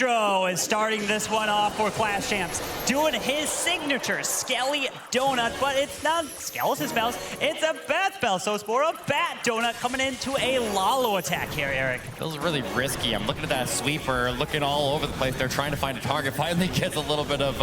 Castro is starting this one off for Clash Champs, doing his signature Skelly Donut, but it's not Skeleton spells, it's a bat spell, so it's more a Bat Donut coming into a Lalo attack here, Eric. Feels really risky. I'm looking at that sweeper, looking all over the place. They're trying to find a target. Finally gets a little bit of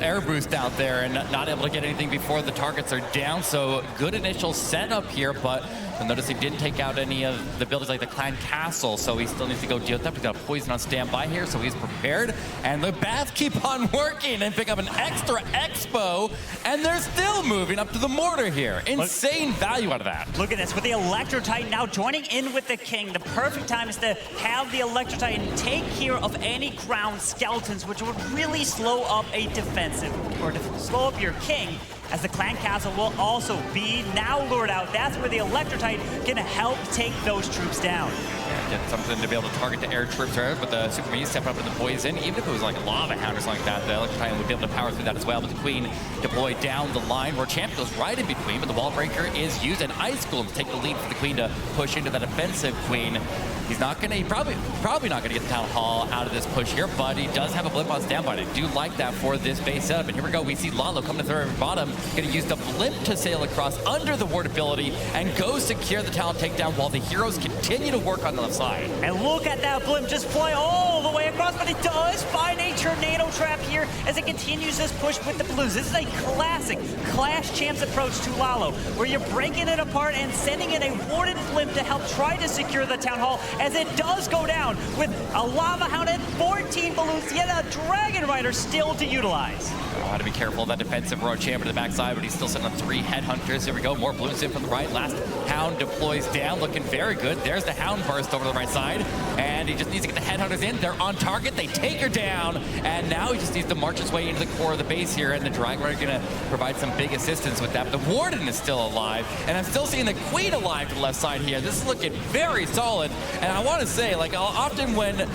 air boost out there and not able to get anything before the targets are down, so good initial setup here, but you'll notice he didn't take out any of the buildings like the Clan Castle, so he still needs to go deal with that. He's got a poison on standby here, so he's prepared. And the bats keep on working and pick up an extra expo, and they're still moving up to the mortar here. Insane value out of that. Look at this, with the Electro Titan now joining in with the King. The perfect time is to have the Electro Titan take care of any ground skeletons, which would really slow up a defensive, or slow up your King, as the Clan Castle will also be now lured out. That's where the Electro Titan can help take those troops down. Yeah, get something to be able to target the air troops there, but the Super Minions step up in the poison. Even if it was like a Lava Hound or something like that, the Electro Titan would be able to power through that as well. But the Queen deployed down the line where Champ goes right in between, but the Wall Breaker is used, and Ice Golem to take the lead for the Queen to push into that offensive Queen. He's not gonna, probably not gonna get the Town Hall out of this push here, but he does have a blip on standby. I do like that for this base setup. And here we go, we see Lalo coming to the very bottom, gonna use the blimp to sail across under the ward ability and go secure the talent takedown while the heroes continue to work on the left side. And look at that blimp just fly all the way across, but it does find a tornado trap here as it continues this push with the blues. This is a classic Clash Champs approach to Lalo, where you're breaking it apart and sending in a warded blimp to help try to secure the Town Hall, as it does go down with a Lava Hound and 14 balloons, yet a Dragon Rider still to utilize. How to be careful of that defensive road champ to the backside, but he's still sitting on 3 headhunters. Here we go, more balloons in from the right. Last Hound deploys down, looking very good. There's the Hound burst over to the right side, and he just needs to get the headhunters in. They're on target, they take her down, and now he just needs to march his way into the core of the base here, and the Dragon Rider gonna provide some big assistance with that. But the Warden is still alive, and I'm still seeing the Queen alive to the left side here. This is looking very solid, and I want to say, like, often when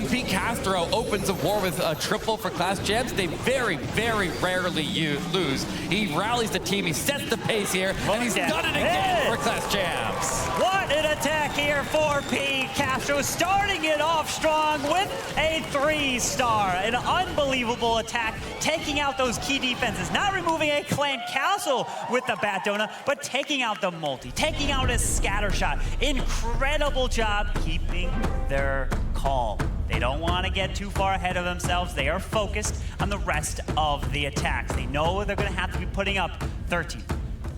Pete Castro opens a war with a triple for Clash Champs, they very, very rarely lose. He rallies the team, he sets the pace here, and he's done it again for Clash Champs. What an attack here for Pete Castro, starting it off strong with a 3-star. An unbelievable attack, taking out those key defenses, not removing a Clan Castle with the Bat Donut, but taking out the multi, taking out his scatter shot. Incredible job keeping their calm. They don't want to get too far ahead of themselves. They are focused on the rest of the attacks. They know they're going to have to be putting up 13,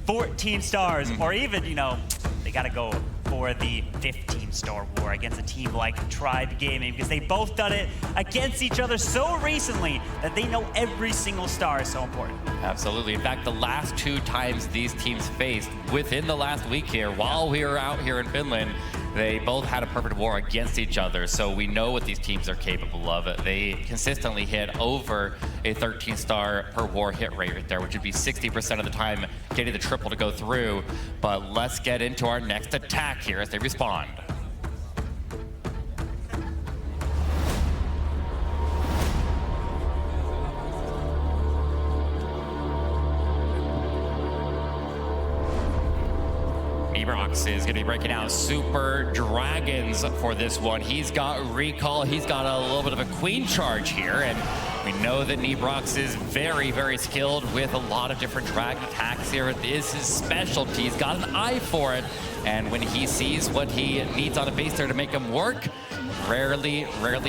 14 stars, or even, you know, they got to go for the 15-star war against a team like Tribe Gaming, because they've both done it against each other so recently that they know every single star is so important. Absolutely. In fact, the last 2 times these teams faced within the last week here, while we were out here in Finland, they both had a perfect war against each other, so we know what these teams are capable of. They consistently hit over a 13-star per war hit rate right there, which would be 60% of the time getting the triple to go through. But let's get into our next attack here as they respond. Ebrox is going to be breaking out Super Dragons for this one. He's got recall, he's got a little bit of a queen charge here, and we know that Nebrox is very, very skilled with a lot of different dragon attacks here. It is his specialty. He's got an eye for it, and when he sees what he needs on a base there to make him work, rarely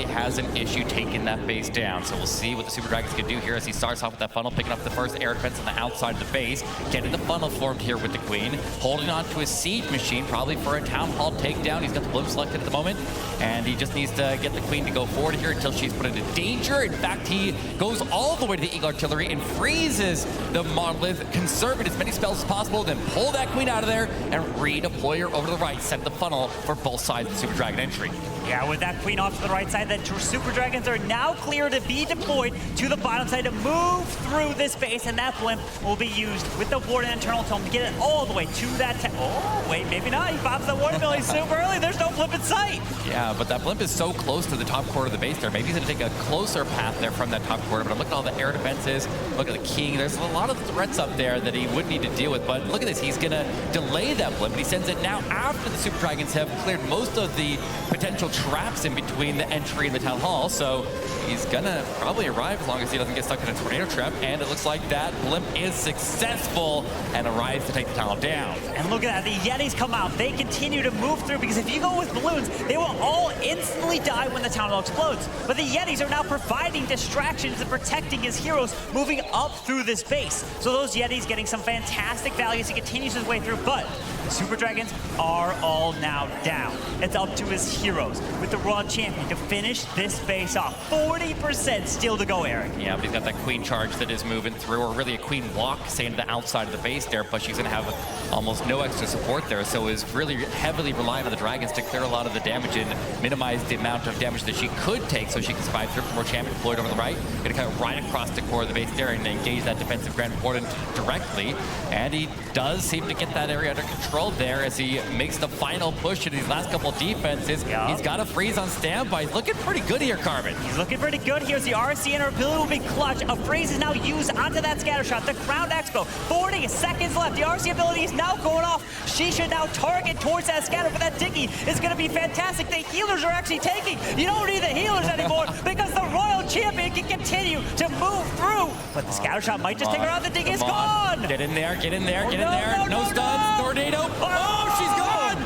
has an issue taking that base down. So we'll see what the Super Dragons can do here as he starts off with that funnel, picking up the first air defense on the outside of the base, getting the funnel formed here with the Queen, holding on to his Siege Machine, probably for a Town Hall takedown. He's got the blimp selected at the moment, and he just needs to get the Queen to go forward here until she's put into danger. In fact, he goes all the way to the Eagle Artillery and freezes the Monolith, conserving as many spells as possible, then pull that Queen out of there and redeploy her over to the right, set the funnel for both sides of the Super Dragon entry. Yeah, with that Queen off to the right side, the Super Dragons are now clear to be deployed to the bottom side to move through this base, and that blimp will be used with the Warden Internal Tome to get it all the way to that oh, wait, maybe not. He pops the Warden ability super early. There's no blimp in sight. Yeah, but that blimp is so close to the top quarter of the base there. Maybe he's going to take a closer path there from that top quarter, but I'm looking at all the air defenses. Look at the King. There's a lot of threats up there that he would need to deal with, but look at this. He's going to delay that blimp, and he sends it now after the Super Dragons have cleared most of the potential tornado traps in between the entry and the town hall, so he's gonna probably arrive as long as he doesn't get stuck in a tornado trap, and it looks like that blimp is successful and arrives to take the town hall down. And look at that, the Yetis come out. They continue to move through, because if you go with balloons, they will all instantly die when the town hall explodes. But the Yetis are now providing distractions and protecting his heroes moving up through this base. So those Yetis getting some fantastic value as he continues his way through, but the Super Dragons are all now down. It's up to his heroes with the Royal Champion to finish this base off. 40% still to go, Eric. Yeah, but he's got that queen charge that is moving through, or really a queen walk, saying to the outside of the base there, but she's gonna have almost no extra support there, so is really heavily relying on the Dragons to clear a lot of the damage and minimize the amount of damage that she could take so she can survive through. More Champion deployed over the right, gonna cut right across the core of the base there and engage that defensive Grand Portent directly, and he does seem to get that area under control there as he makes the final push in these last couple defenses. Yeah. He's got a freeze on standby. He's looking pretty good here, Carmen. He's looking pretty good. Here's the RC, and her ability will be clutch. A freeze is now used onto that scatter shot. The Crown Expo, 40 seconds left. The RC ability is now going off. She should now target towards that scatter, but that Diggy is going to be fantastic. The healers are actually taking. You don't need the healers anymore because the Royal Champion can continue to move through. But the scatter shot might just take her out. The Diggy is gone. Get in there, get in there, Oh, get no, in there. no, No no, stuns, no. tornado. Oh, she's gone.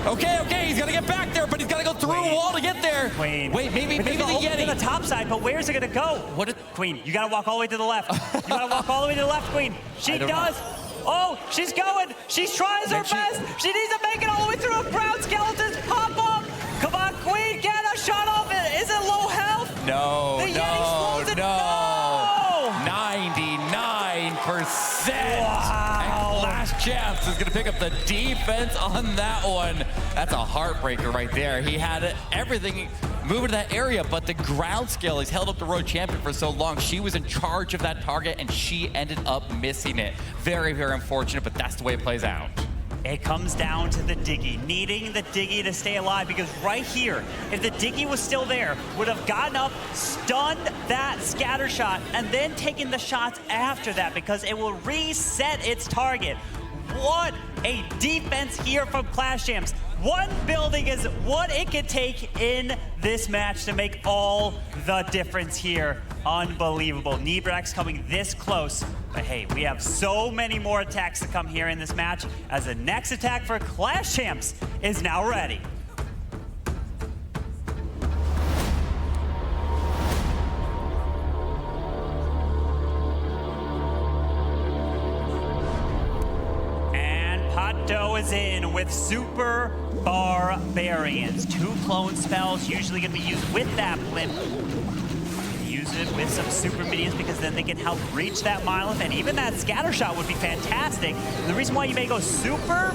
Okay, he's gonna get back there, but he's gotta go through a wall to get there. Queen. Wait, maybe the Yeti. To the top side, but where's it gonna go? Queen, you gotta walk all the way to the left. You gotta walk all the way to the left, Queen. She I don't does. Oh, she's going. She's trying her Then best. She needs to make it all the way through. Ground skeletons pop up. Come on, Queen, get a shot off it. Is it low health? No, The Yeti slows it. no. No. 99%. Wow. And Clash Champs is gonna pick up the defense on that one. That's a heartbreaker right there. He had everything moving to that area, but the ground skill, he's held up the Road Champion for so long. She was in charge of that target, and she ended up missing it. Very, very unfortunate, but that's the way it plays out. It comes down to the Diggy, needing the Diggy to stay alive, because right here, if the Diggy was still there, would have gotten up, stunned that scatter shot, and then taken the shots after that, because it will reset its target. What a defense here from Clash Champs. One building is what it could take in this match to make all the difference here. Unbelievable. Nibrax coming this close. But hey, we have so many more attacks to come here in this match, as the next attack for Clash Champs is now ready. Pato is in with Super Barbarians. 2 clone spells, usually going to be used with that blimp. Use it with some super minions, because then they can help reach that monolith, and even that scatter shot would be fantastic. And the reason why you may go super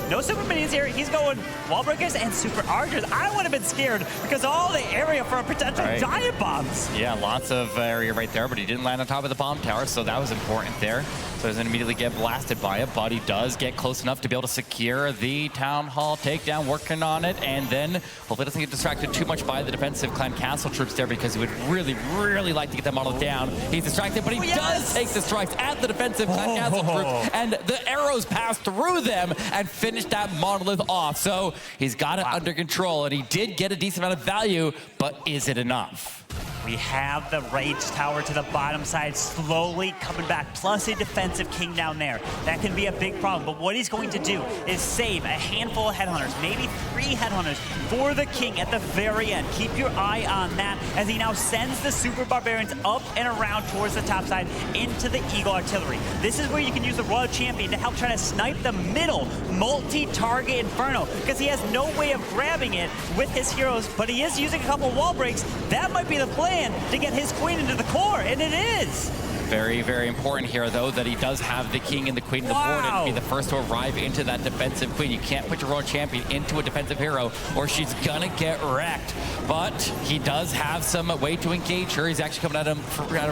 no super minions here. He's going wall breakers and super archers. I would have been scared because all the area for a potential giant bombs. Yeah, lots of area right there, but he didn't land on top of the bomb tower, so that was important there. So he doesn't immediately get blasted by it, but he does get close enough to be able to secure the town hall takedown, working on it, and then hopefully doesn't get distracted too much by the defensive Clan Castle troops there, because he would really like to get that model down. He's distracted, but he does take the strikes at the defensive Clan Castle troops, and the arrows pass through them and finish that monolith off. So he's got it under control, and he did get a decent amount of value, but is it enough? We have the Rage Tower to the bottom side slowly coming back, plus a defensive king down there. That can be a big problem, but what he's going to do is save a handful of headhunters, maybe 3 headhunters for the king at the very end. Keep your eye on that as he now sends the Super Barbarians up and around towards the top side into the Eagle Artillery. This is where you can use the Royal Champion to help try to snipe the middle multi-target Inferno, because he has no way of grabbing it with his heroes, but he is using a couple wall breaks. That might be the plan to get his queen into the core, and it is. Very, very important here, though, that he does have the king and the queen on the board and be the first to arrive into that defensive queen. You can't put your Royal Champion into a defensive hero, or she's gonna get wrecked. But he does have some way to engage her. He's actually coming at him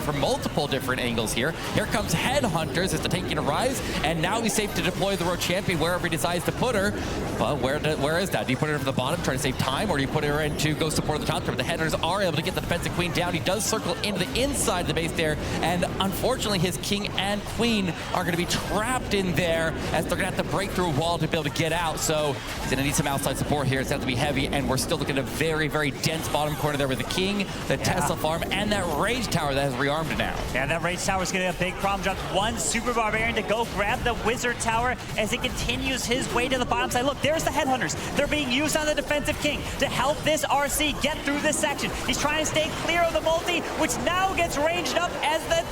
from multiple different angles here. Here comes Headhunters as the taking arrives, and now he's safe to deploy the Royal Champion wherever he decides to put her. But where is that? Do you put her from the bottom, trying to save time, or do you put her in to go support the top? The Headhunters are able to get the defensive queen down. He does circle into the inside of the base there, and unfortunately, his king and queen are going to be trapped in there as they're going to have to break through a wall to be able to get out. So he's going to need some outside support here. It's going to have to be heavy, and we're still looking at a very, very dense bottom corner there with the king, the Tesla farm, and that rage tower that has rearmed now. Yeah, that rage tower is going to be a big problem. Drops one super barbarian to go grab the wizard tower as he continues his way to the bottom side. Look, there's the headhunters. They're being used on the defensive king to help this RC get through this section. He's trying to stay clear of the multi, which now gets ranged up as the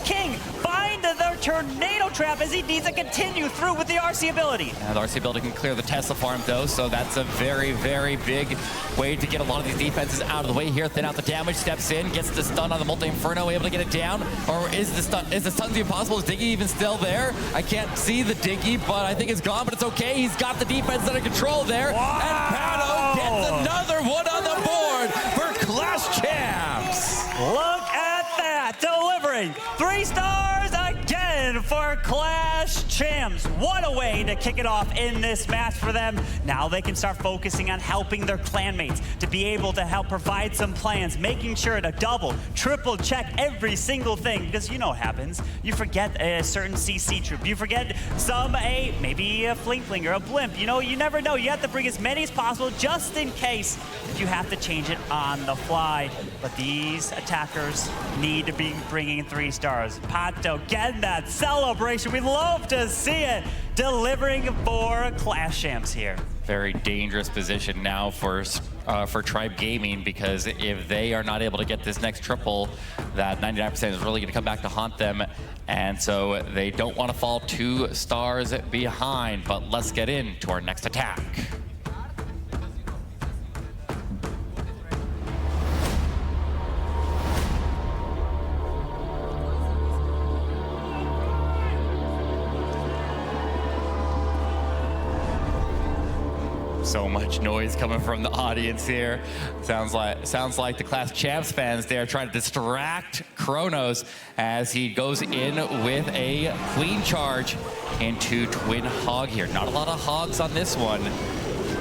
king find the tornado trap as he needs to continue through with the RC ability. The RC ability can clear the Tesla farm though, so that's a very, very big way to get a lot of these defenses out of the way here. Thin out the damage, steps in, gets the stun on the multi-inferno, able to get it down. Or is the stun impossible? Is Diggy even still there? I can't see the Diggy, but I think it's gone, but it's okay. He's got the defense under control there. Wow. And Pato gets another one on the board for Clash Champs. Look at that, delivering 3 stars again for Clash Champs. What a way to kick it off in this match for them. Now they can start focusing on helping their clanmates to be able to help provide some plans, making sure to double, triple check every single thing, because you know what happens. You forget a certain CC troop. You forget maybe a fling or a blimp. You know, you never know. You have to bring as many as possible just in case you have to change it on the fly. But these attackers need to be bringing 3 stars. Pato getting that celebration. We love to see it. Delivering for Clash Champs here. Very dangerous position now for Tribe Gaming, because if they are not able to get this next triple, that 99% is really going to come back to haunt them. And so they don't want to fall 2 stars behind. But let's get into our next attack. So much noise coming from the audience here. Sounds like the Clash Champs fans there trying to distract Kronos as he goes in with a queen charge into Twin Hog here. Not a lot of hogs on this one.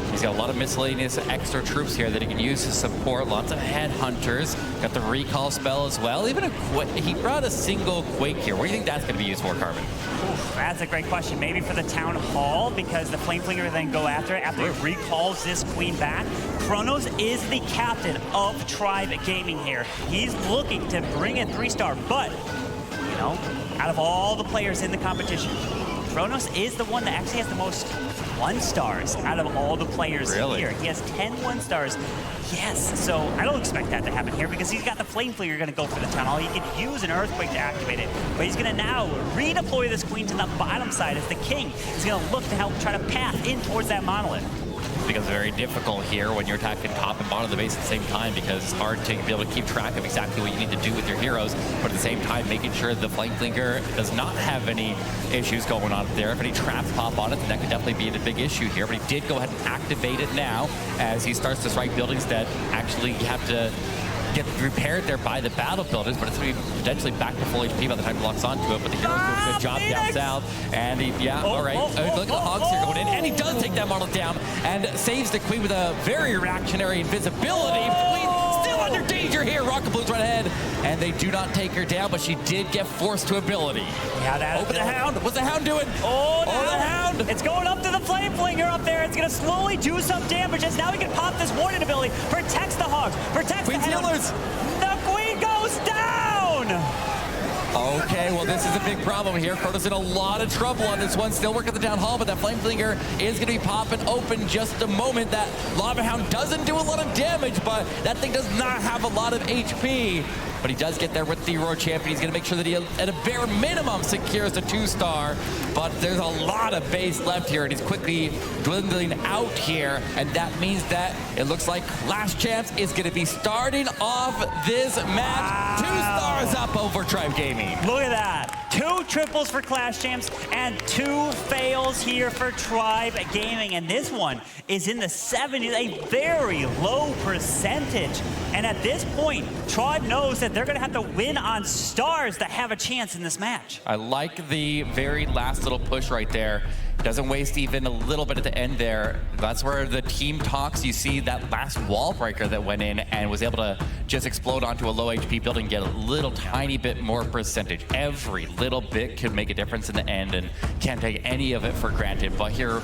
He's got a lot of miscellaneous extra troops here that he can use to support. Lots of headhunters. Got the recall spell as well. Even he brought a single quake here. What do you think that's going to be used for, Carmen? Oof, that's a great question. Maybe for the town hall, because the flame flinger then go after it after he recalls this queen back. Kronos is the captain of Tribe Gaming here. He's looking to bring in 3-star, but you know, out of all the players in the competition, Kronos is the one that actually has the most 1-stars out of all the players here. He has 10 1-stars. Yes, so I don't expect that to happen here because he's got the Flame Flinger going to go for the Town Hall. He can use an Earthquake to activate it, but he's going to now redeploy this Queen to the bottom side as the King is going to look to help try to path in towards that Monolith. It becomes very difficult here when you're attacking top and bottom of the base at the same time, because it's hard to be able to keep track of exactly what you need to do with your heroes, but at the same time making sure the Flame Flinger does not have any issues going on there. If any traps pop on it, then that could definitely be a big issue here, but he did go ahead and activate it now as he starts to strike buildings that actually have to get repaired there by the battle builders, but it's going to be potentially back to full HP by the time he locks onto it. But the heroes do a good job down south, and all right. Look at the hogs here going in, and he does take that model down and saves the Queen with a very reactionary invisibility. Queen still under danger here. Rocket Blue's right ahead, and they do not take her down, but she did get forced to ability. Yeah, that open the Hound. What's the Hound doing? Oh, the Hound! It's going up to the Flame Flinger up there. It's going to slowly do some damage as now he can pop this Warden ability. Protects the Hogs. Protects Queen's the Hound. healers. The Queen goes down! Okay, well, this is a big problem here. Kronos in a lot of trouble on this one. Still working the Town Hall, but that Flame Flinger is going to be popping open just a moment. That Lava Hound doesn't do a lot of damage, but that thing does not have a lot of HP. But he does get there with the Roar Champion. He's going to make sure that he, at a bare minimum, secures the 2-star. But there's a lot of base left here, and he's quickly dwindling out here. And that means that it looks like Clash Champs is going to be starting off this match. Wow. 2 stars up over Tribe Gaming. Look at that. 2 triples for Clash Champs and 2 fails here for Tribe Gaming. And this one is in the 70s, a very low percentage. And at this point, Tribe knows that they're going to have to win on stars to have a chance in this match. I like the very last little push right there. Doesn't waste even a little bit at the end there. That's where the team talks. You see that last wall breaker that went in and was able to just explode onto a low HP building, get a little tiny bit more percentage. Every little bit could make a difference in the end, and can't take any of it for granted. But here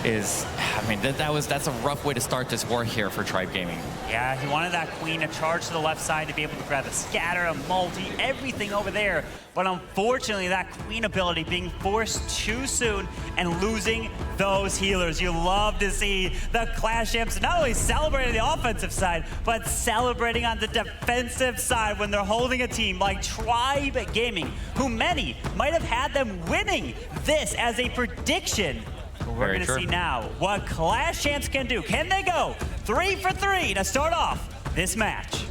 is, I mean, that's a rough way to start this war here for Tribe Gaming. Yeah, he wanted that queen to charge to the left side to be able to grab the scatter, a multi, everything over there. But unfortunately, that queen ability being forced too soon and losing those healers. You love to see the Clash Champs not only celebrating the offensive side, but celebrating on the defensive side when they're holding a team like Tribe Gaming, who many might have had them winning this as a prediction. We're going to see now what Clash Champs can do. Can they go 3 for 3 to start off this match?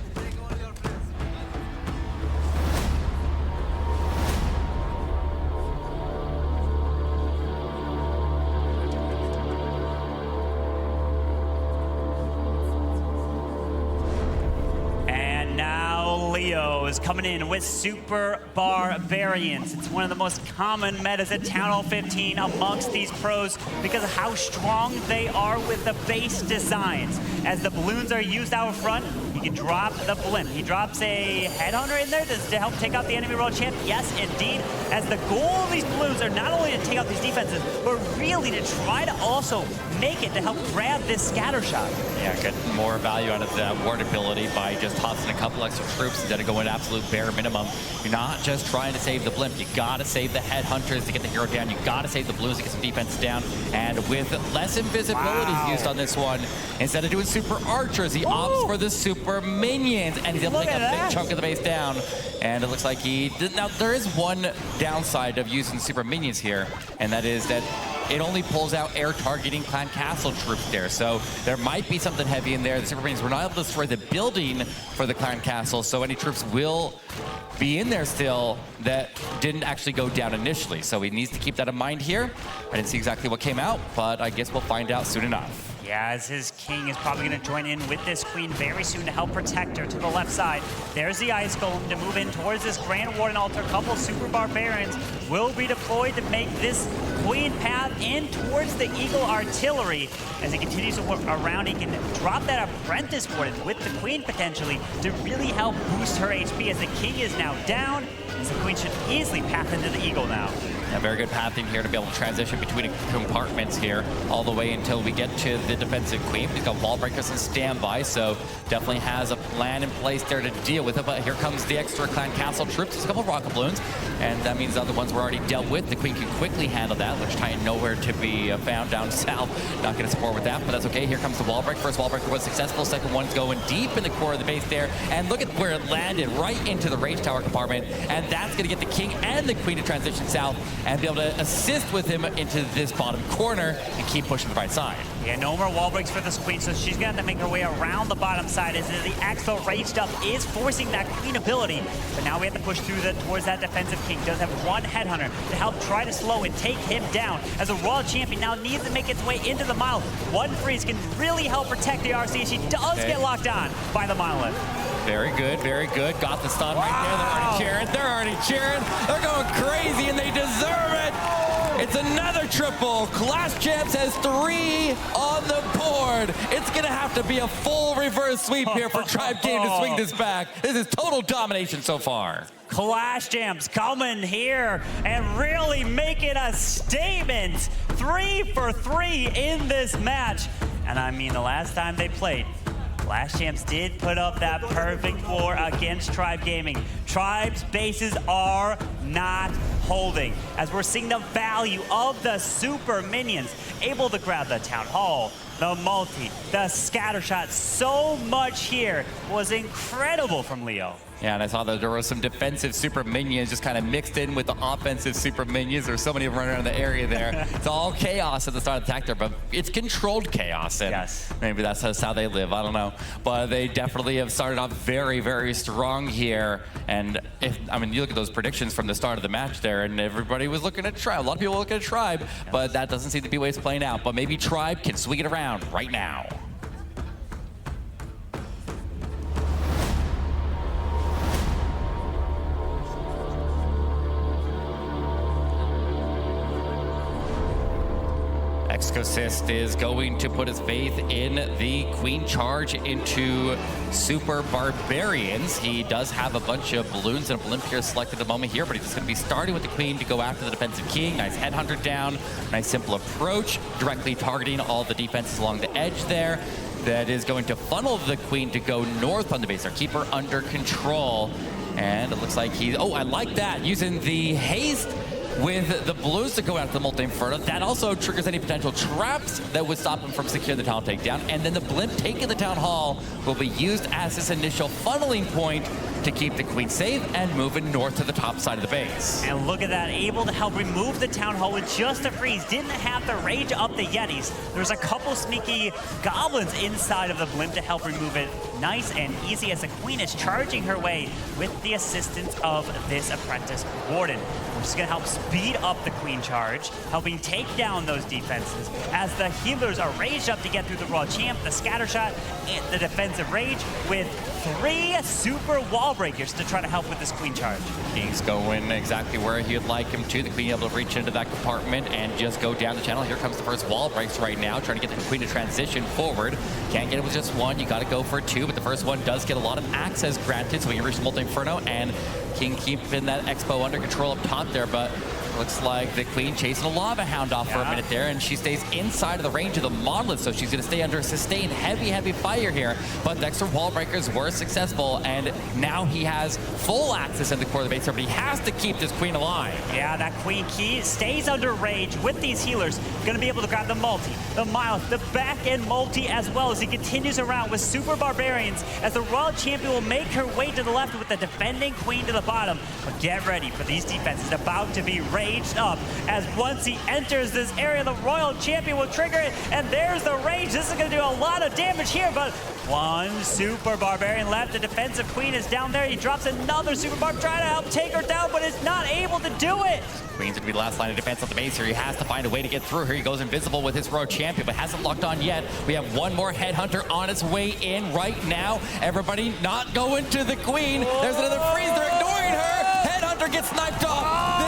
Leo is coming in with Super Barbarians. It's one of the most common metas at Town Hall 15 amongst these pros because of how strong they are with the base designs. As the balloons are used out front, he can drop the blimp. He drops a headhunter in there to help take out the enemy world champ. Yes, indeed. As the goal of these balloons are not only to take out these defenses, but really to try to also make it to help grab this scatter shot. Yeah, get more value out of that ward ability by just tossing a couple extra troops instead of going absolute bare minimum. You're not just trying to save the blimp. You gotta save the headhunters to get the hero down. You gotta save the balloons to get some defense down. And with less invisibility used on this one, instead of doing super archers, he opts for the super minions, and he's able to take a big chunk of the base down. And it looks like he did. Now, there is one downside of using super minions here, and that is that it only pulls out air targeting Clan Castle troops there. So there might be something heavy in there. The super minions were not able to destroy the building for the Clan Castle, so any troops will be in there still that didn't actually go down initially. So he needs to keep that in mind here. I didn't see exactly what came out, but I guess we'll find out soon enough. Yeah, as his king is probably going to join in with this queen very soon to help protect her to the left side. There's the Ice Golem to move in towards this Grand Warden altar. A couple Super Barbarians will be deployed to make this queen path in towards the Eagle Artillery. As he continues to work around, he can drop that Apprentice Warden with the queen potentially to really help boost her HP as the king is now down. As the queen should easily path into the Eagle now. A very good pathing here to be able to transition between compartments here all the way until we get to the defensive queen. He's got wall breakers in standby, so definitely has a plan in place there to deal with it. But here comes the extra Clan Castle troops. There's a couple of rocket balloons, and that means the other ones were already dealt with. The queen can quickly handle that, which Titan nowhere to be found down south. Not going to support with that, but that's okay. Here comes the wall break. First wall breaker was successful. Second one's going deep in the core of the base there, and look at where it landed, right into the rage tower compartment, and that's going to get the king and the queen to transition south and be able to assist with him into this bottom corner and keep pushing the right side. Yeah, no more wall breaks for this queen, so she's going to make her way around the bottom side as the Expo raged up is forcing that queen ability. But now we have to push through towards that defensive king. Does have one headhunter to help try to slow and take him down as a Royal Champion now needs to make its way into the mile. One freeze can really help protect the RC. She does get locked on by the monolith. Very good, very good. Got the stun right there. They're already cheering. They're already cheering. They're going crazy, and they deserve it. It's another triple. Clash Champs has 3 on the board. It's going to have to be a full reverse sweep here for Tribe Game to swing this back. This is total domination so far. Clash Champs coming here and really making a statement. 3 for 3 in this match. And I mean, the last time they played, Clash Champs did put up that perfect floor against Tribe Gaming. Tribe's bases are not holding, as we're seeing the value of the super minions, able to grab the Town Hall, the multi, the scatter shot. So much here was incredible from Leo. Yeah, and I saw that there were some defensive super minions just kind of mixed in with the offensive super minions. There's so many of them running around the area there. It's all chaos at the start of the attack there, but it's controlled chaos. And yes. Maybe that's how they live, I don't know. But they definitely have started off very, very strong here. And I mean, you look at those predictions from the start of the match there, and everybody was looking at Tribe. A lot of people look at Tribe, but that doesn't seem to be the way it's playing out. But maybe Tribe can swing it around right now. Exorcist is going to put his faith in the Queen Charge into Super Barbarians. He does have a bunch of balloons and a blimp here selected at the moment here, but he's just going to be starting with the Queen to go after the defensive King. Nice headhunter down, nice simple approach, directly targeting all the defenses along the edge there. That is going to funnel the Queen to go north on the base. Our keeper under control. And it looks like I like that. Using the haste with the balloons to go after the multi-inferno. That also triggers any potential traps that would stop him from securing the town takedown. And then the blimp taking the town hall will be used as this initial funneling point to keep the Queen safe and moving north to the top side of the base. And look at that, able to help remove the town hall with just a freeze. Didn't have to rage up the Yetis. There's a couple sneaky goblins inside of the blimp to help remove it. Nice and easy as the Queen is charging her way with the assistance of this apprentice warden, which is going to help speed up the Queen charge, helping take down those defenses. As the healers are raged up to get through the Raw Champ, the scatter shot, and the defensive rage with 3 super wall breakers to try to help with this Queen charge. King's going exactly where he'd like him to. The Queen able to reach into that compartment and just go down the channel. Here comes the first wall breaks right now, trying to get the Queen to transition forward. Can't get it with just one, you got to go for 2, but the first one does get a lot of access granted, so we can reach the multi-inferno, and King keeping that Expo under control up top there, but looks like the Queen chasing a Lava Hound off for a minute there, and she stays inside of the range of the monolith, so she's going to stay under sustained heavy fire here. But the extra wall breakers were successful, and now he has full access in the core of the base, but he has to keep this Queen alive. Yeah, that Queen key stays under rage with these healers. Going to be able to grab the multi, the Mileth, the back end multi, as well as he continues around with Super Barbarians as the Royal Champion will make her way to the left with the defending Queen to the bottom. But get ready for these defenses about to be raged up, as once he enters this area, the Royal Champion will trigger it, and there's the rage. This is going to do a lot of damage here, but one Super Barbarian left. The defensive Queen is down there. He drops another Super Barb, trying to help take her down, but is not able to do it. Queen's going to be the last line of defense on the base here. He has to find a way to get through here. He goes invisible with his Royal Champion, but hasn't locked on yet. We have one more Headhunter on its way in right now. Everybody not going to the Queen. There's another freeze. They're ignoring her. Headhunter gets sniped off.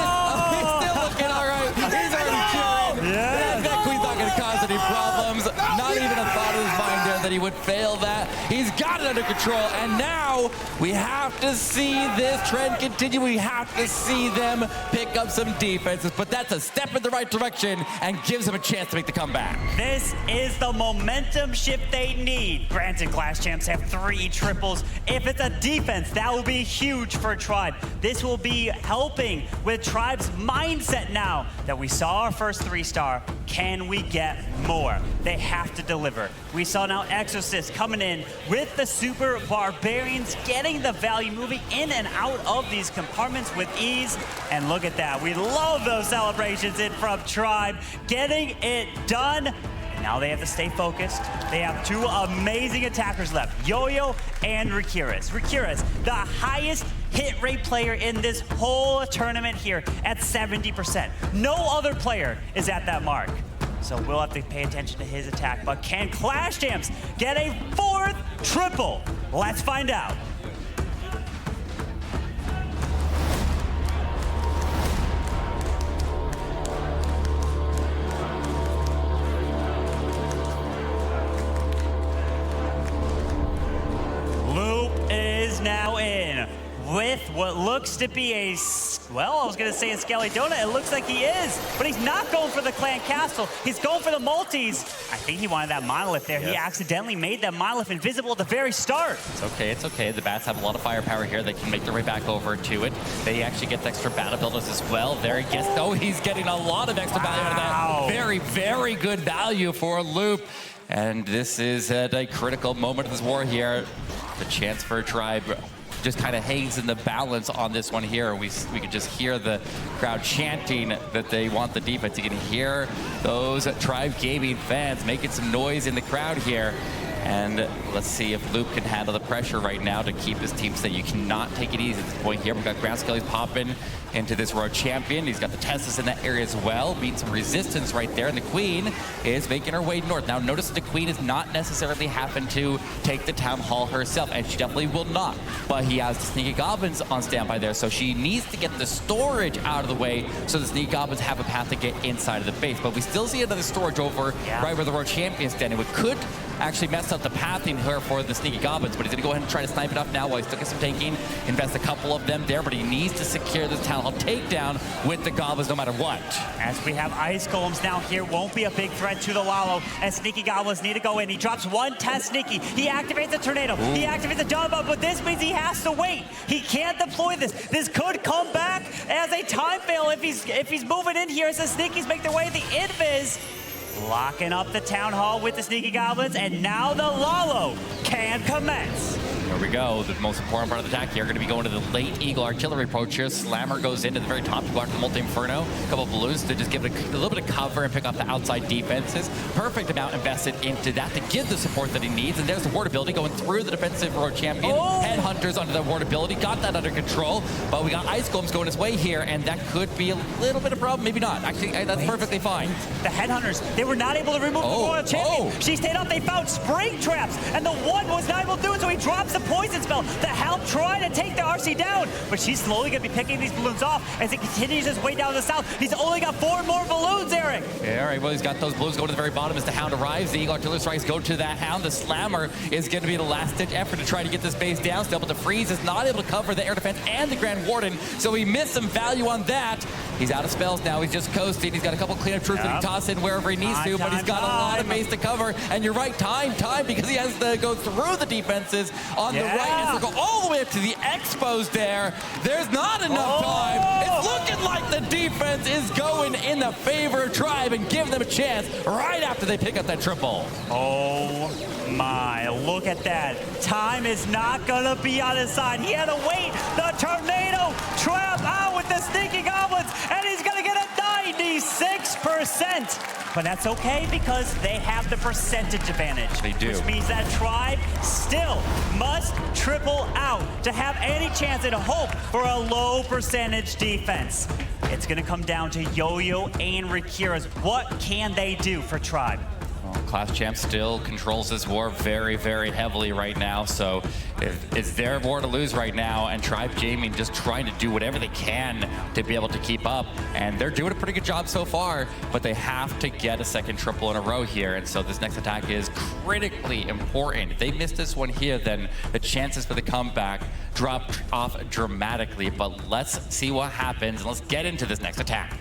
He's still looking all right. He's already curing. Yeah. That Queen's not going to cause any problems. Not even a thought in his mind there that he would fail that. He's got it under control, and now we have to see this trend continue. We have to see them pick up some defenses, but that's a step in the right direction and gives them a chance to make the comeback. This is the momentum shift they need. Granted, Clash Champs have 3 triples. If it's a defense, that will be huge for Tribe. This will be helping with Tribe's mindset now that we saw our first 3-star. Can we get more? They have to deliver. We saw now Exorcist coming in with the Super Barbarians, getting the value, moving in and out of these compartments with ease. And look at that. We love those celebrations in from Tribe, getting it done. Now they have to stay focused. They have 2 amazing attackers left, Yo-Yo and Rikiris. Rikiris, the highest hit rate player in this whole tournament here at 70%. No other player is at that mark. So we'll have to pay attention to his attack. But can Clash Champs get a 4th triple? Let's find out. Loop is now in with what looks to be a, well, I was going to say a Skelly Donut. It looks like he is, but he's not going for the Clan Castle. He's going for the multis. I think he wanted that monolith there. Yep. He accidentally made that monolith invisible at the very start. It's okay, it's okay. The Bats have a lot of firepower here. They can make their way back over to it. They actually get the extra battle builders as well. There he gets, oh, he's getting a lot of extra value out of that. Very, very good value for Loop. And this is at a critical moment of this war here. The chance for Tribe just kind of hangs in the balance on this one here. We can just hear the crowd chanting that they want the defense. You can hear those Tribe Gaming fans making some noise in the crowd here. And let's see if Loop can handle the pressure right now to keep his team safe. You cannot take it easy at this point here. We've got Ground Skelly's popping into this World Champion. He's got the Teslas in that area as well, beating some resistance right there. And the Queen is making her way north. Now, notice that the Queen is not necessarily having to take the Town Hall herself, and she definitely will not. But he has the Sneaky Goblins on standby there, so she needs to get the storage out of the way so the Sneaky Goblins have a path to get inside of the base. But we still see another storage over right where the World Champion is standing, which could actually mess up the pathing here for the Sneaky Goblins, but he's going to go ahead and try to snipe it up now while he's still some tanking, invest a couple of them there, but he needs to secure this Town Hall takedown with the Goblins no matter what. As we have Ice Golems now here, won't be a big threat to the Lalo, as Sneaky Goblins need to go in. He drops one test Sneaky. He activates the Tornado. Ooh. He activates the Jumbo, but this means he has to wait. He can't deploy this. This could come back as a time fail if he's moving in here as the Sneakies make their way. The Invis locking up the Town Hall with the Sneaky Goblins, and now the Lalo can commence. There we go. The most important part of the attack here going to be going to the late Eagle Artillery approach here. Slammer goes into the very top to go after the Multi-Inferno. A couple of balloons to just give it a little bit of cover and pick up the outside defenses. Perfect amount invested into that to give the support that he needs. And there's the ward ability going through the defensive World Champion. Headhunters under the ward ability. Got that under control. But we got Ice Golems going his way here, and that could be a little bit of a problem. Maybe not. Actually, that's perfectly fine. The Headhunters, they were not able to remove the Royal Champion. She stayed up. They found Spring Traps, and the one was not able to do it, so he drops the Poison Spell. The Help trying to take the RC down, but she's slowly going to be picking these balloons off as it continues his way down the south. He's only got 4 more balloons, Eric. Yeah, all right, well, he's got those balloons going to the very bottom as the Hound arrives. The Eagle Artillery strikes go to that Hound. The Slammer is going to be the last-ditch effort to try to get this base down. Still, but the Freeze is not able to cover the air defense and the Grand Warden, so he missed some value on that. He's out of spells now. He's just coasting. He's got a couple cleanup troops that he toss in wherever he needs to, but he's got a lot of base to cover. And you're right, time, because he has to go through the defenses on the right. Has to go all the way up to the Expos there. There's not enough time. It's looking like the defense is going in the favor of Tribe and giving them a chance right after they pick up that triple. Oh my, look at that. Time is not gonna be on his side. He had to wait. The Tornado Trap out with the Sneaky Goblins, and he's gonna get a 96%. But that's okay because they have the percentage advantage. They do. Which means that Tribe still must triple out to have any chance and hope for a low percentage defense. It's gonna come down to Yo-Yo and Rikira's. What can they do for Tribe? Well, Class Champs still controls this war very, very heavily right now, so it's their war to lose right now, and Tribe Gaming just trying to do whatever they can to be able to keep up, and they're doing a pretty good job so far, but they have to get a second triple in a row here, and so this next attack is critically important. If they miss this one here, then the chances for the comeback drop off dramatically, but let's see what happens, and let's get into this next attack.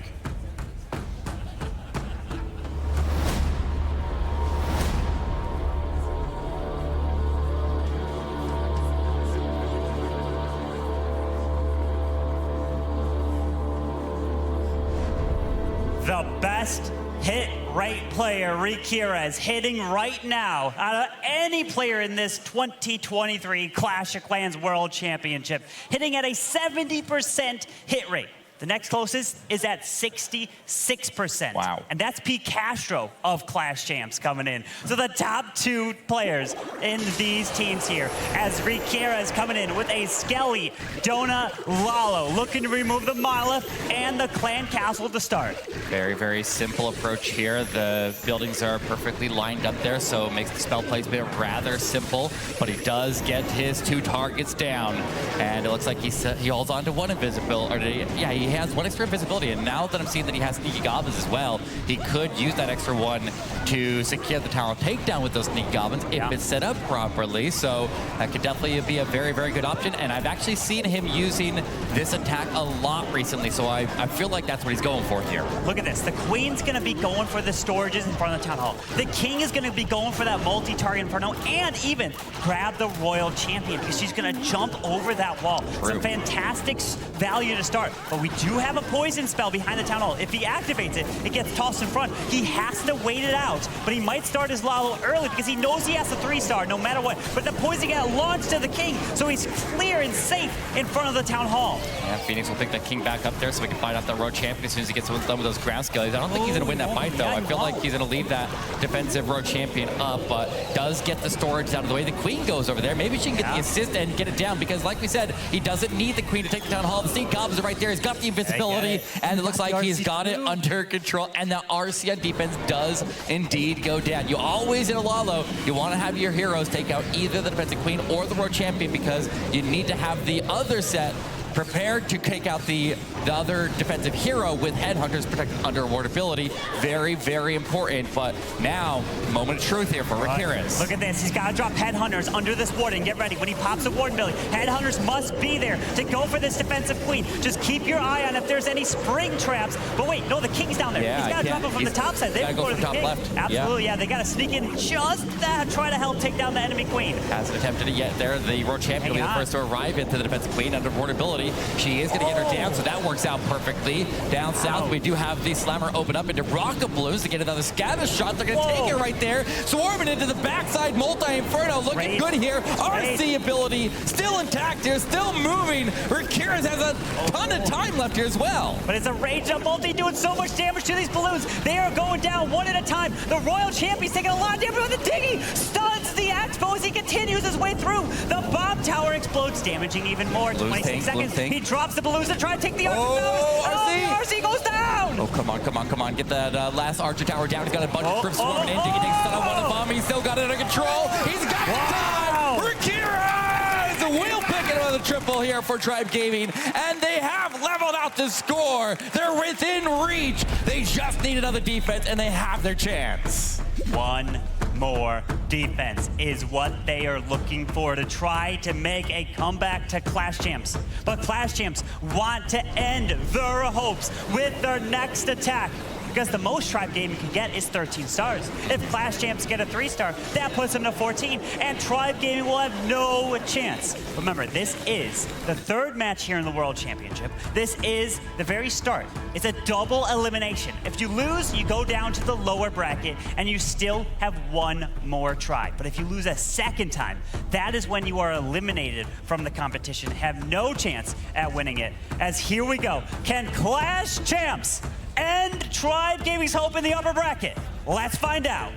The best hit rate player, Rikira, is hitting right now out of any player in this 2023 Clash of Clans World Championship, hitting at a 70% hit rate. The next closest is at 66%. Wow. And that's Pete Castro of Clash Champs coming in. So the top 2 players in these teams here, as Rikira is coming in with a Skelly, Dona, Lalo, looking to remove the Myleth and the Clan Castle to start. Very, very simple approach here. The buildings are perfectly lined up there, so it makes the spell placement rather simple, but he does get his 2 targets down, and it looks like he holds on to 1 invisibility. Yeah, he has 1 extra invisibility, and now that I'm seeing that he has Sneaky Goblins as well, he could use that extra 1 to secure the tower takedown with those Sneaky Goblins if it's set up properly, so that could definitely be a very, very good option, and I've actually seen him using this attack a lot recently, so I feel like that's what he's going for here. Look at this. The Queen's going to be going for the storages in front of the Town Hall. The King is going to be going for that multi-target Inferno and even grab the Royal Champion because she's going to jump over that wall. True. Some fantastic value to start, but we do have a poison spell behind the Town Hall. If he activates it, it gets tossed in front. He has to wait it out, but he might start his Lalo early because he knows he has a 3-star no matter what. But the poison got launched to the King, so he's clear and safe in front of the Town Hall. Yeah, Phoenix will pick the King back up there so we can find out the Road Champion as soon as he gets done with those ground skills. I don't think he's going to win that fight, though. I feel like he's going to leave that defensive Road Champion up, but does get the storage out of the way. The Queen goes over there. Maybe she can get the assist and get it down because, like we said, he doesn't need the Queen to take the Town Hall. The Sea Goblins are right there. He's got the invincibility, and it looks like he's got it under control, and the RC defense does indeed go down. You always, in a Lalo, you want to have your heroes take out either the defensive Queen or the Road Champion because you need to have the other set prepared to take out the other defensive hero with headhunters protected under awardability. Very, very important. But now, moment of truth here for Rakiris. Look at this. He's got to drop headhunters under this warden. Get ready. When he pops a warden ability, headhunters must be there to go for this defensive Queen. Just keep your eye on if there's any spring traps. But wait, no, the King's down there. Yeah, he's got to drop him from the top side. They gotta go from top left. Absolutely, yeah. They got to sneak in just that, try to help take down the enemy Queen. Hasn't attempted it yet there. The Road Champion will be the first to arrive into the defensive Queen under awardability. She is going to get her down, so that works out perfectly. Down south, we do have the Slammer open up into Rocket Blues to get another scatter shot. They're going to take it right there. Swarming into the backside multi-inferno. Looking good here. RC ability still intact here, still moving. Rakiris has a ton of time left here as well. But it's a rage up multi doing so much damage to these balloons. They are going down one at a time. The Royal Champion's taking a lot of damage with the Diggy. Stuns the Expo as he continues his way through. The bomb tower explodes, damaging even more. 26 seconds. He drops the balloons to try to take the Archer tower. RC goes down. Oh, come on, come on, come on. Get that last Archer tower down. He's got a bunch of troops swarming in. Diggy takes stun on one bomb. He's still got it under control. He's got the time. Rakiris will pick it on the triple here for Tribe Gaming. And they have leveled out the score. They're within reach. They just need another defense, and they have their chance. One more defense is what they are looking for to try to make a comeback to Clash Champs. But Clash Champs want to end their hopes with their next attack, because the most Tribe Gaming can get is 13 stars. If Clash Champs get a 3-star, that puts them to 14, and Tribe Gaming will have no chance. Remember, this is the third match here in the World Championship. This is the very start. It's a double elimination. If you lose, you go down to the lower bracket, and you still have one more try. But if you lose a second time, that is when you are eliminated from the competition, have no chance at winning it. As here we go. Can Clash Champs end Tribe Gaming's hope in the upper bracket? Let's find out.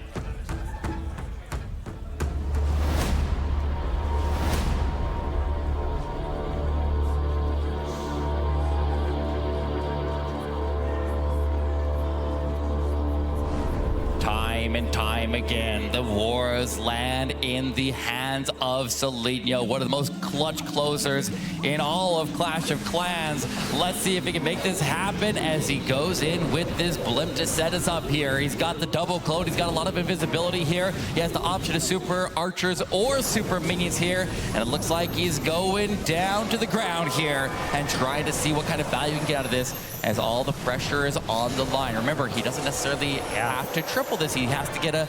Time and time again, the wars land in the hands of Seleno, one of the most clutch closers in all of Clash of Clans. Let's see if he can make this happen as he goes in with this blimp to set us up here. He's got the double clone. He's got a lot of invisibility here. He has the option of super archers or super minions here, and it looks like he's going down to the ground here and trying to see what kind of value he can get out of this as all the pressure is on the line. Remember, he doesn't necessarily have to triple this. He has to get a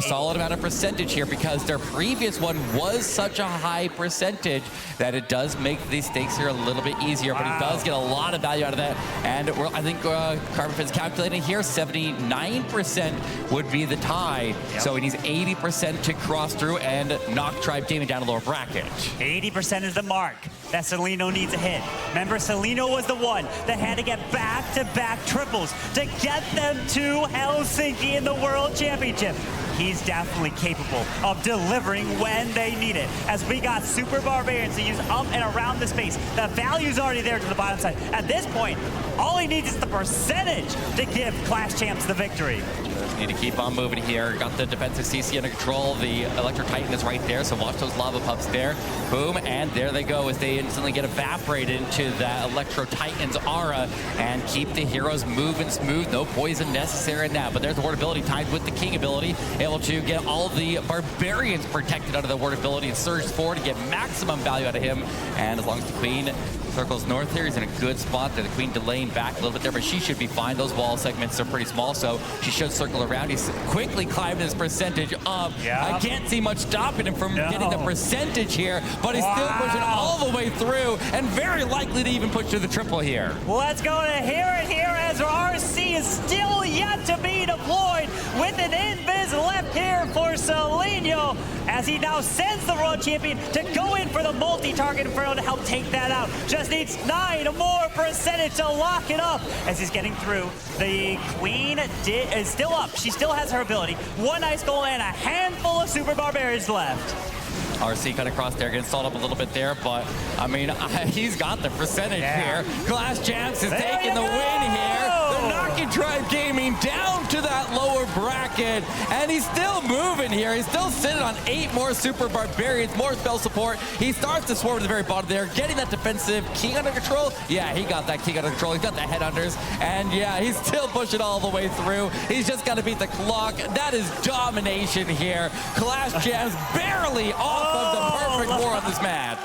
solid amount of percentage here because their previous one was such a high percentage that it does make these stakes here a little bit easier, but he does get a lot of value out of that. And I think Carbonfit's calculating here, 79% would be the tie. So he needs 80% to cross through and knock Tribe Gaming down a lower bracket. 80% is the mark that Seleno needs a hit. Remember, Seleno was the one that had to get back-to-back triples to get them to Helsinki in the World Championship. He's definitely capable of delivering when they need it. As we got Super Barbarians to use up and around the space, the value's already there to the bottom side. At this point, all he needs is the percentage to give Clash Champs the victory. Just need to keep on moving here. Got the defensive CC under control. The Electro Titan is right there, so watch those lava pups there. Boom, and there they go as they instantly get evaporated into that Electro Titan's aura and keep the heroes moving smooth. No poison necessary now, but there's the ward ability tied with the King ability, able to get all the Barbarians protected under the ward ability and surge forward to get maximum value out of him. And as long as the Queen circles north here. He's in a good spot. The queen delaying back a little bit there, but she should be fine. Those wall segments are pretty small, so she should circle around. He's quickly climbed his percentage up. I can't see much stopping him from getting the percentage here, but he's still pushing all the way through and very likely to even push to the triple here. Let's go to hear it here as RC is still yet to be deployed with an invis left here for Celinho as he now sends the World Champion to go in for the multi-target Inferno to help take that out. Just needs 9 more percentage to lock it up as he's getting through. The Queen is still up. She still has her ability. 1 Ice Golem and a handful of Super Barbarians left. RC cut across there, getting stalled up a little bit there, but I mean, he's got the percentage here. Clash Champs is taking the win here. They're knocking Tribe Gaming down to that lower bracket, and he's still moving here. He's still sitting on 8 more Super Barbarians, more spell support. He starts to swarm to the very bottom there, getting that defensive King under control. Yeah, he got that King under control. He's got the headhunters, and yeah, he's still pushing all the way through. He's just got to beat the clock. That is domination here. Clash Champs barely off of the perfect war on this match.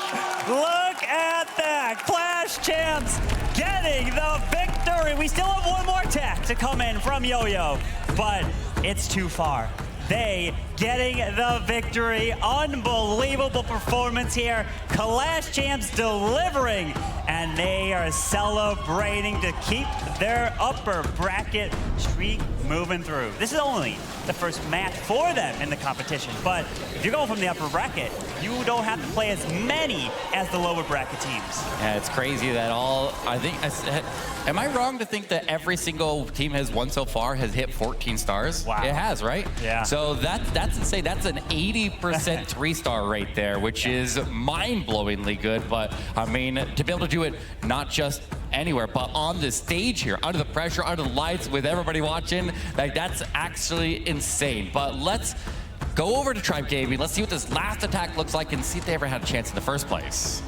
Look at that. Clash Champs getting the victory. We still have 1 more attack to come in from Yo-Yo, but it's too far. They getting the victory. Unbelievable performance here. Clash Champs delivering, and they are celebrating to keep their upper bracket streak moving through. This is only the first match for them in the competition, but if you're going from the upper bracket, you don't have to play as many as the lower bracket teams. Yeah, it's crazy that am I wrong to think that every single team has won so far has hit 14 stars? Wow. It has, right? Yeah. So that's insane. That's an 80% 3-star rate there, which is mind-blowingly good. But I mean, to be able to do it not just anywhere, but on the stage here, under the pressure, under the lights, with everybody watching, like, that's actually insane. But let's go over to Tribe Gaming. Let's see what this last attack looks like and see if they ever had a chance in the first place.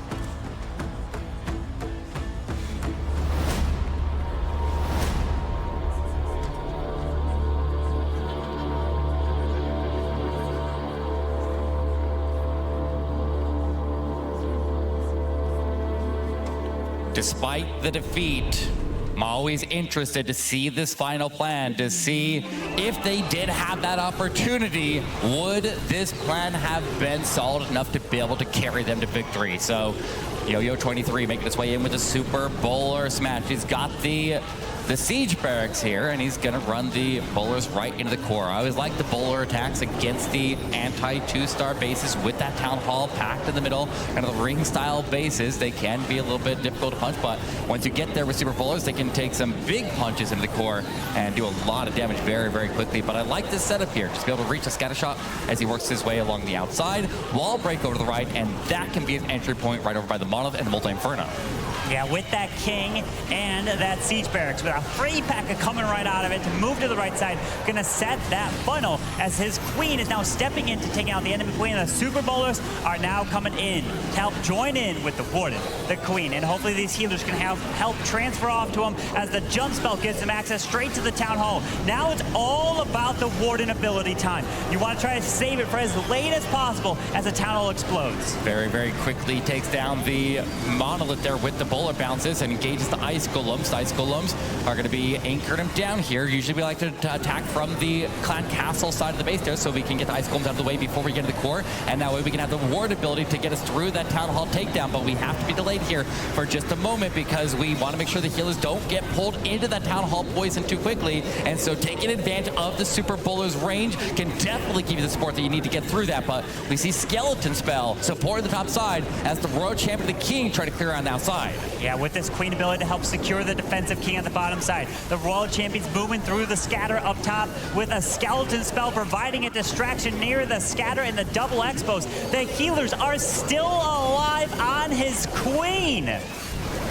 Despite the defeat, I'm always interested to see this final plan, to see if they did have that opportunity, would this plan have been solid enough to be able to carry them to victory? So, Yo-Yo 23 making his way in with a Super Bowler smash. He's got the Siege Barracks here, and he's gonna run the bowlers right into the core. I always like the bowler attacks against the anti-2-star bases with that Town Hall packed in the middle, kind of the ring-style bases. They can be a little bit difficult to punch, but once you get there with Super Bowlers, they can take some big punches into the core and do a lot of damage very, very quickly. But I like this setup here, just be able to reach a scatter shot as he works his way along the outside, wall break over to the right, and that can be an entry point right over by the Monolith and the Multi-Inferno. Yeah, with that King and that Siege Barracks, with a free packer coming right out of it to move to the right side, gonna set that funnel as his Queen is now stepping in to take out the enemy Queen. The Super Bowlers are now coming in to help join in with the Warden, the Queen, and hopefully these healers can help transfer off to him as the jump spell gives them access straight to the Town Hall. Now it's all about the Warden ability time. You want to try to save it for as late as possible as the Town Hall explodes. Very, very quickly takes down the Monolith there with the bowler bounces and engages the Ice Golems. The Ice Golems are going to be anchoring him down here. Usually we like to attack from the Clan Castle side of the base there so we can get the Ice Golems out of the way before we get to the core, and that way we can have the ward ability to get us through that Town Hall takedown. But we have to be delayed here for just a moment because we want to make sure the healers don't get pulled into that Town Hall poison too quickly, and so taking advantage of the Super Bowler's range can definitely give you the support that you need to get through that. But we see Skeleton Spell supporting the top side as the Royal Champion, the King, try to clear on the outside. Yeah, with this Queen ability to help secure the defensive King on the bottom side. The Royal Champion's moving through the scatter up top with a Skeleton Spell providing a distraction near the scatter and the double expos. The healers are still alive on his Queen.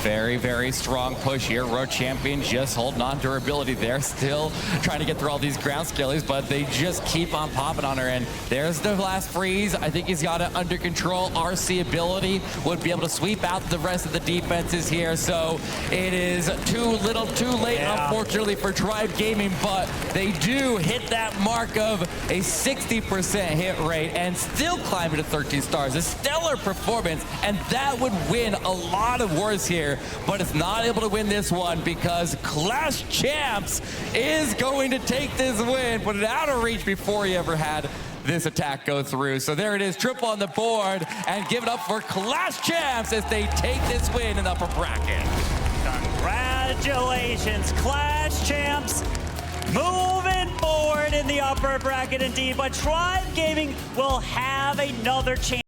Very, very strong push here. Road Champion just holding on durability there. Still trying to get through all these ground skillies, but they just keep on popping on her. And there's the last freeze. I think he's got it under control. RC ability would be able to sweep out the rest of the defenses here. So it is too little too late, unfortunately, for Tribe Gaming, but they do hit that mark of a 60% hit rate and still climb to 13 stars. A stellar performance, and that would win a lot of wars here, but it's not able to win this one because Clash Champs is going to take this win, put it out of reach before he ever had this attack go through. So there it is, triple on the board, and give it up for Clash Champs as they take this win in the upper bracket. Congratulations, Clash Champs. Moving forward in the upper bracket indeed, but Tribe Gaming will have another chance.